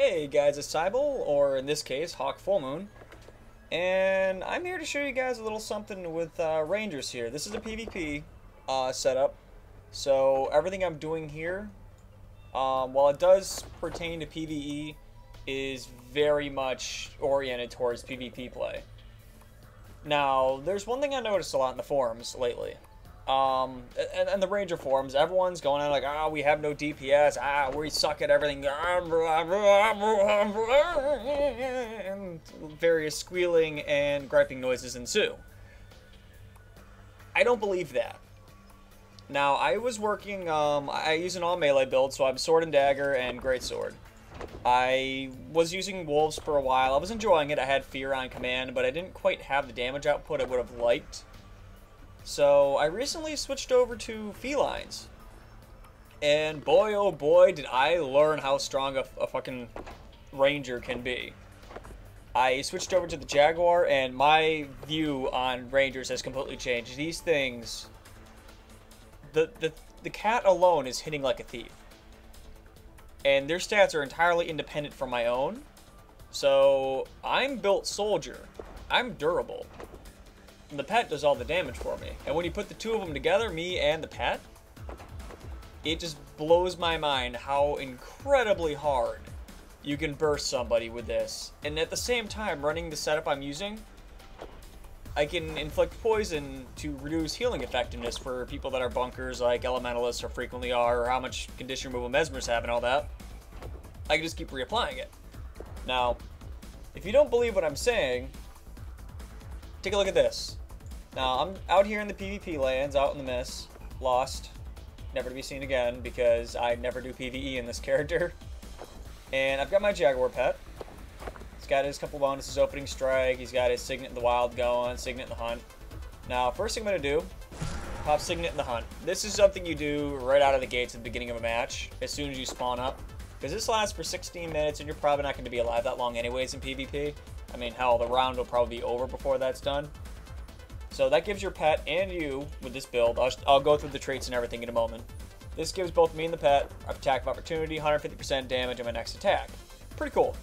Hey guys, it's Cybele, or in this case, Hawk Full Moon, and I'm here to show you guys a little something with Rangers here. This is a PvP setup, so everything I'm doing here, while it does pertain to PvE, is very much oriented towards PvP play. Now, there's one thing I noticed a lot in the forums lately. And the Ranger forums, everyone's going on like, we have no DPS, we suck at everything, and various squealing and griping noises ensue. I don't believe that. Now, I was working, I use an all melee build, so I'm Sword and Dagger and Greatsword. I was using Wolves for a while. I was enjoying it. I had Fear on command, but I didn't quite have the damage output I would have liked. So I recently switched over to Felines. And boy, oh boy, did I learn how strong a fucking Ranger can be. I switched over to the Jaguar, and my view on Rangers has completely changed. These things... The cat alone is hitting like a thief. And their stats are entirely independent from my own. So, I'm built soldier. I'm durable. And the pet does all the damage for me. And when you put the two of them together, me and the pet, it just blows my mind how incredibly hard you can burst somebody with this. And at the same time, running the setup I'm using, I can inflict poison to reduce healing effectiveness for people that are bunkers like Elementalists or frequently are, or how much condition removal Mesmers have and all that. I can just keep reapplying it. Now, if you don't believe what I'm saying, take a look at this. Now, I'm out here in the PvP lands, out in the mist, lost, never to be seen again because I never do PvE in this character. And I've got my Jaguar pet. He's got his couple bonuses, Opening Strike, he's got his Signet in the Wild going, Signet in the Hunt. Now, first thing I'm going to do, pop Signet in the Hunt. This is something you do right out of the gates at the beginning of a match, as soon as you spawn up. Because this lasts for 16 minutes, and you're probably not going to be alive that long anyways in PvP. I mean, hell, the round will probably be over before that's done. So that gives your pet and you, with this build, I'll go through the traits and everything in a moment. This gives both me and the pet attack of opportunity, 150% damage on my next attack. Pretty cool.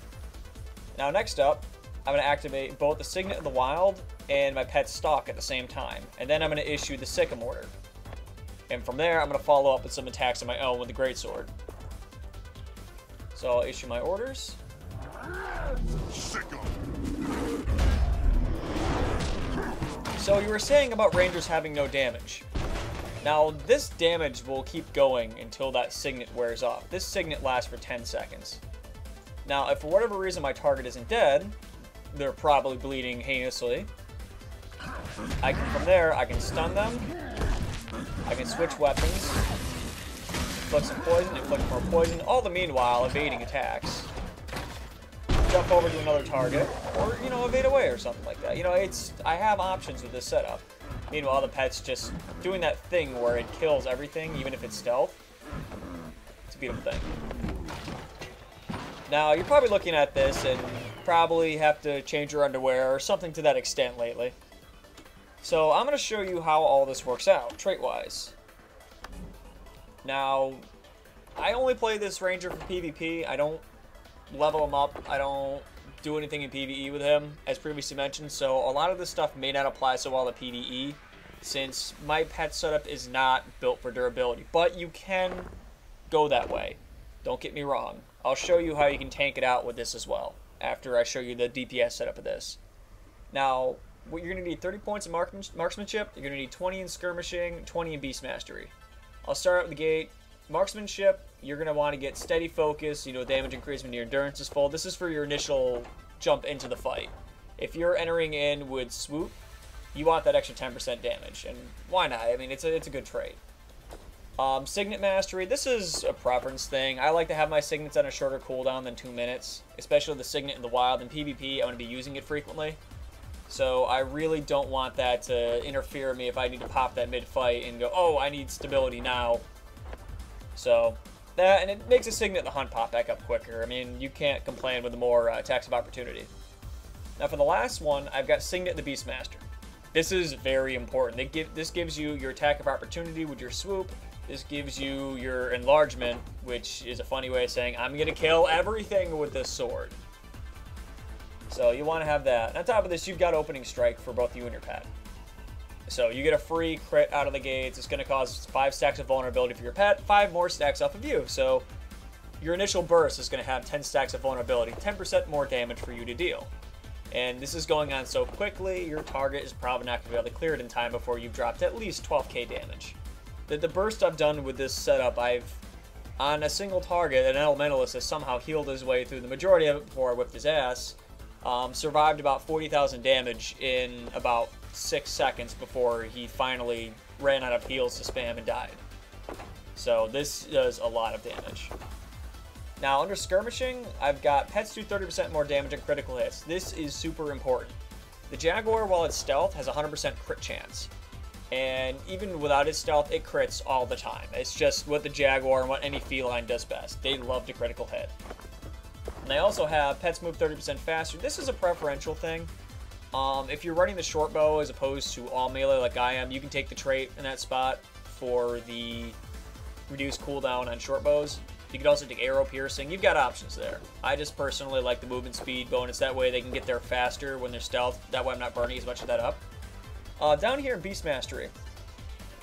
Now next up, I'm going to activate both the Signet of the Wild and my pet's Stalk at the same time. And then I'm going to issue the Sikkim order. And from there, I'm going to follow up with some attacks of my own with the Greatsword. So I'll issue my orders. So you were saying about Rangers having no damage. Now, this damage will keep going until that Signet wears off. This Signet lasts for 10 seconds. Now, if for whatever reason my target isn't dead, they're probably bleeding heinously. From there, I can stun them. I can switch weapons. Inflict some poison, inflict more poison, all the meanwhile evading attacks. Jump over to another target, or, evade away or something like that. I have options with this setup. Meanwhile, the pet's just doing that thing where it kills everything, even if it's stealth. It's a beautiful thing. Now, you're probably looking at this and probably have to change your underwear or something to that extent lately. So, I'm going to show you how all this works out, trait-wise. Now, I only play this Ranger for PvP. I don't level him up. I don't do anything in PvE with him, as previously mentioned. So a lot of this stuff may not apply so well to PvE, since my pet setup is not built for durability. But you can go that way. Don't get me wrong. I'll show you how you can tank it out with this as well, after I show you the DPS setup of this. Now, you're going to need 30 points in marksmanship. You're going to need 20 in skirmishing, 20 in beast mastery. I'll start out with the gate. Marksmanship, you're going to want to get steady focus, damage increase when your endurance is full. This is for your initial jump into the fight. If you're entering in with swoop, you want that extra 10% damage, and why not? I mean, it's a good trait. Signet mastery, this is a preference thing. I like to have my signets on a shorter cooldown than 2 minutes, especially the Signet in the Wild. In PvP, I'm going to be using it frequently. So I really don't want that to interfere with me if I need to pop that mid-fight and go, oh, I need stability now. So, that, and it makes a Signet in the Hunt pop back up quicker. I mean, you can't complain with the more attacks of opportunity. Now for the last one, I've got Signet the Beastmaster. This is very important. This gives you your attack of opportunity with your swoop, This gives you your enlargement, which is a funny way of saying, I'm going to kill everything with this sword. So you want to have that. On top of this, you've got opening strike for both you and your pet. So you get a free crit out of the gates. It's going to cause 5 stacks of vulnerability for your pet, 5 more stacks off of you. So your initial burst is going to have 10 stacks of vulnerability, 10% more damage for you to deal. And this is going on so quickly, your target is probably not going to be able to clear it in time before you've dropped at least 12k damage. The burst I've done with this setup, on a single target, an elementalist has somehow healed his way through the majority of it before I whipped his ass. Survived about 40,000 damage in about 6 seconds before he finally ran out of heals to spam and died. So this does a lot of damage. Now under skirmishing, I've got pets do 30% more damage and critical hits. This is super important. The Jaguar, while it's stealth, has a 100% crit chance. And even without its stealth, it crits all the time. It's just what the Jaguar and what any feline does best. They love to critical hit. And they also have pets move 30% faster. This is a preferential thing. If you're running the short bow as opposed to all melee like I am, you can take the trait in that spot for the reduced cooldown on short bows. You could also take arrow piercing. You've got options there. I just personally like the movement speed bonus. That way they can get there faster when they're stealth. That way I'm not burning as much of that up. Down here in Beast Mastery,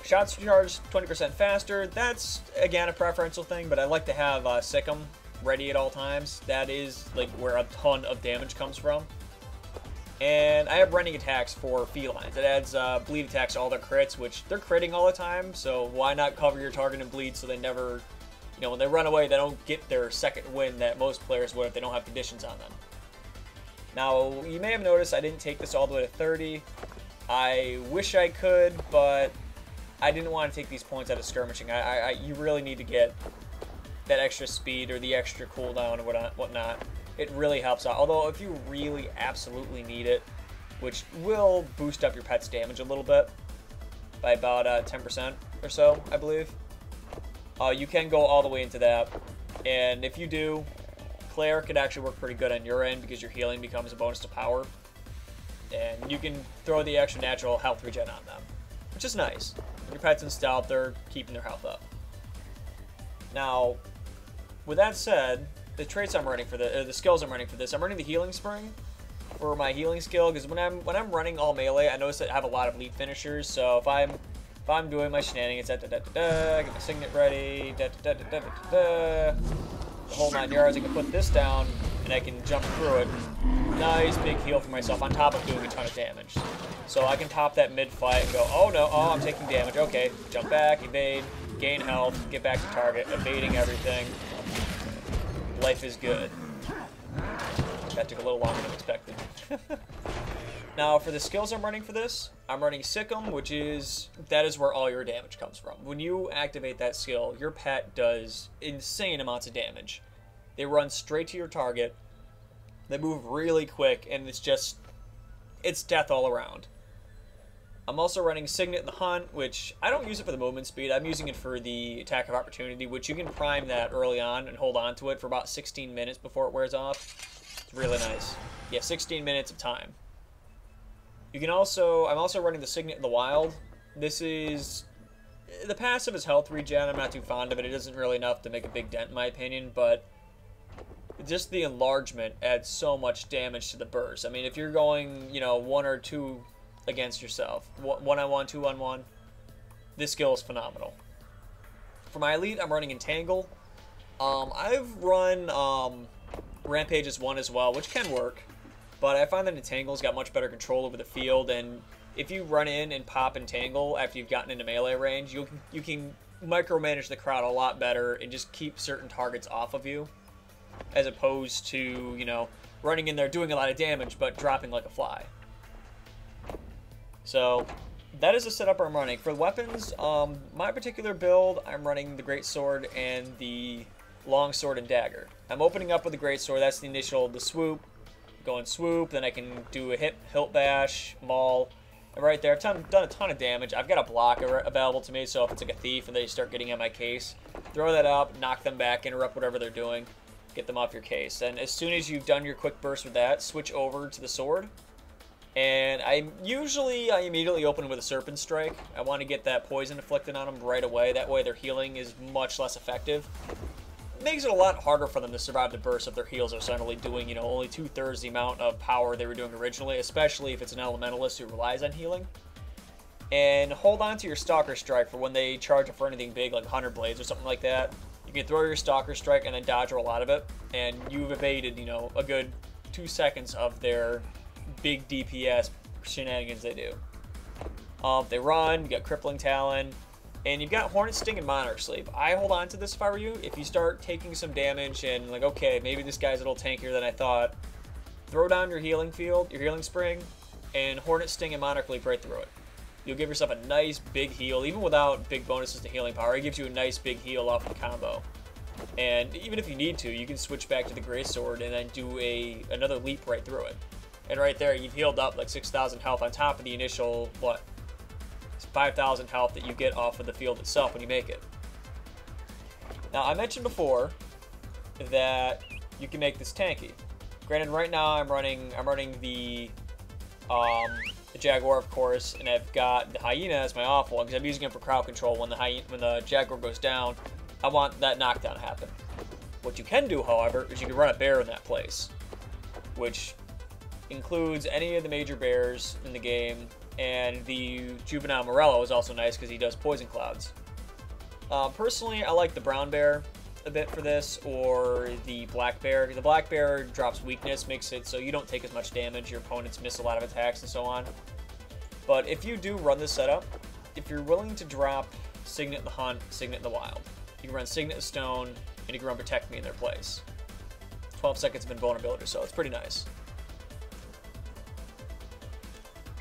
shots charged 20% faster. That's, again, a preferential thing, but I like to have Sikkim ready at all times. That is like where a ton of damage comes from. And I have running attacks for felines. It adds bleed attacks to all their crits, which they're critting all the time, so why not cover your target in bleed so they never, you know, when they run away, they don't get their second win that most players would if they don't have conditions on them. Now, you may have noticed I didn't take this all the way to 30. I wish I could, but I didn't want to take these points out of skirmishing. You really need to get that extra speed or the extra cooldown or whatnot. It really helps out. Although, if you really absolutely need it, which will boost up your pet's damage a little bit by about 10% or so, I believe, you can go all the way into that. And if you do, Claire could actually work pretty good on your end because your healing becomes a bonus to power. And you can throw the extra natural health regen on them, which is nice. When your pet's in stealth, they're keeping their health up. Now, with that said, the traits I'm running for the skills I'm running for this, I'm running the healing spring for my healing skill because when I'm running all melee, I notice that I have a lot of lead finishers. So if I'm doing my shenanigans, get my signet ready, the whole 9 yards, I can put this down and I can jump through it. Nice big heal for myself on top of doing a ton of damage. So I can top that mid-fight and go, oh no, oh, I'm taking damage. Okay, jump back, evade, gain health, get back to target, evading everything. Life is good. That took a little longer than expected. Now, for the skills I'm running for this, I'm running Sikkim, that is where all your damage comes from. When you activate that skill, your pet does insane amounts of damage. They run straight to your target. They move really quick, and it's death all around. I'm also running Signet in the Hunt, which I don't use it for the movement speed. I'm using it for the attack of opportunity, which you can prime that early on and hold on to it for about 16 minutes before it wears off. It's really nice. Yeah, 16 minutes of time. I'm also running the Signet in the Wild. The passive is health regen. I'm not too fond of it. It isn't really enough to make a big dent in my opinion, but just the enlargement adds so much damage to the burst. I mean, if you're going, 1 or 2 against yourself, 1-on-1, 2-on-1, this skill is phenomenal. For my elite, I'm running Entangle. I've run Rampage as 1 as well, which can work, but I find that Entangle's got much better control over the field, and if you run in and pop Entangle after you've gotten into melee range, you can micromanage the crowd a lot better and just keep certain targets off of you, as opposed to, running in there doing a lot of damage but dropping like a fly. So that is the setup I'm running. For weapons, my particular build, I'm running the Greatsword and the Longsword and Dagger. I'm opening up with the Greatsword. That's the swoop. Going swoop, then I can do a hilt bash, maul. And right there, I've done a ton of damage. I've got a block available to me, so if it's like a thief and they start getting in my case, throw that up, knock them back, interrupt whatever they're doing, get them off your case. And as soon as you've done your quick burst with that, switch over to the sword And I immediately open with a Serpent Strike. I want to get that poison inflicted on them right away. That way their healing is much less effective. It makes it a lot harder for them to survive the burst if their heals are suddenly doing, you know, only 2/3 the amount of power they were doing originally, especially if it's an Elementalist who relies on healing. And hold on to your Stalker Strike for when they charge up for anything big, like 100 Blades or something like that. You can throw your Stalker Strike and then dodge roll out of it, and you've evaded, you know, a good 2 seconds of their big DPS shenanigans they do. If they run, you got Crippling Talon, and you've got Hornet Sting and Monarch Sleep. I hold on to this if I were you. If you start taking some damage and like, okay, maybe this guy's a little tankier than I thought, throw down your healing field, your healing spring, and Hornet Sting and Monarch Leap right through it. You'll give yourself a nice big heal, even without big bonuses to healing power. It gives you a nice big heal off the combo. And even if you need to, you can switch back to the Greatsword and then do another leap right through it. And right there, you've healed up like 6,000 health on top of the initial, what, 5,000 health that you get off of the field itself when you make it. Now, I mentioned before that you can make this tanky. Granted, right now I'm running the Jaguar, of course, and I've got the Hyena as my off one because I'm using it for crowd control. When the Jaguar goes down, I want that knockdown to happen. What you can do, however, is you can run a bear in that place, which includes any of the major bears in the game, and the Juvenile Morello is also nice because he does Poison Clouds. Personally, I like the brown bear a bit for this, or the black bear. The black bear drops weakness, makes it so you don't take as much damage, your opponents miss a lot of attacks and so on. But if you do run this setup, if you're willing to drop Signet in the Hunt, Signet in the Wild, you can run Signet in Stone, and you can run Protect Me in their place. 12 seconds of invulnerability, so it's pretty nice.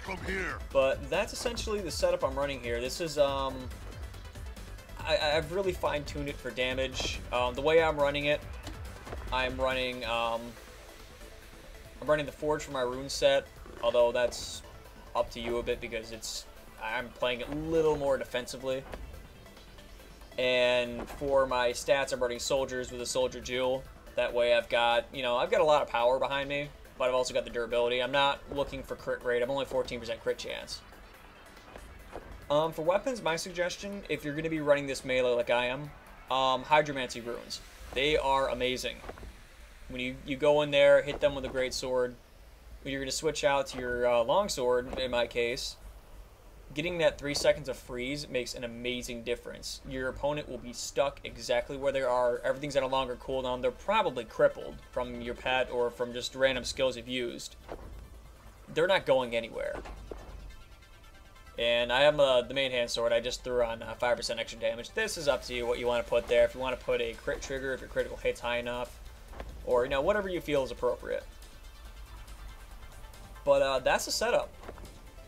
Come here. But that's essentially the setup I'm running here. This is, I've really fine-tuned it for damage. The way I'm running it, I'm running the Forge for my rune set, although that's up to you a bit because I'm playing it a little more defensively. And for my stats, I'm running Soldiers with a Soldier Jewel. That way I've got a lot of power behind me, but I've also got the durability. I'm not looking for crit rate. I'm only 14% crit chance. For weapons, my suggestion, if you're going to be running this melee like I am, Hydromancy Runes. They are amazing. When you go in there, hit them with a great sword. When you're going to switch out to your longsword, in my case, getting that 3 seconds of freeze makes an amazing difference. Your opponent will be stuck exactly where they are. Everything's at a longer cooldown. They're probably crippled from your pet or from just random skills you've used. They're not going anywhere. And I have the main hand sword. I just threw on 5% extra damage. This is up to you what you want to put there. If you want to put a crit trigger, if your critical hit's high enough, or whatever you feel is appropriate. But that's the setup.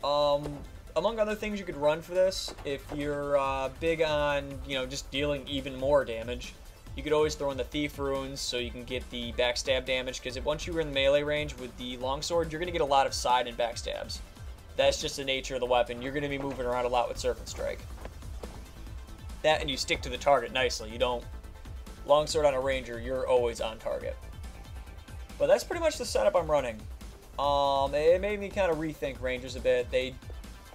Among other things you could run for this, if you're big on just dealing even more damage, you could always throw in the Thief Runes so you can get the backstab damage. Because once you were in the melee range with the longsword, you're going to get a lot of side and backstabs. That's just the nature of the weapon. You're going to be moving around a lot with Serpent Strike. That, and you stick to the target nicely. You don't... Longsword on a ranger, you're always on target. But that's pretty much the setup I'm running. It made me kind of rethink rangers a bit. They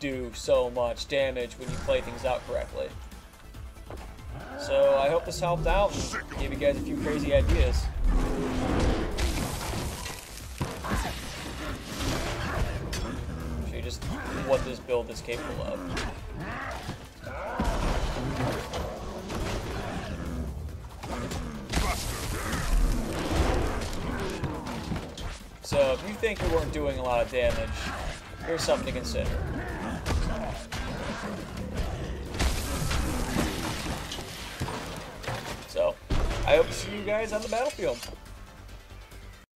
do so much damage when you play things out correctly. So I hope this helped out and gave you guys a few crazy ideas. Just what this build is capable of. So if you think you weren't doing a lot of damage, here's something to consider. So I hope to see you guys on the battlefield.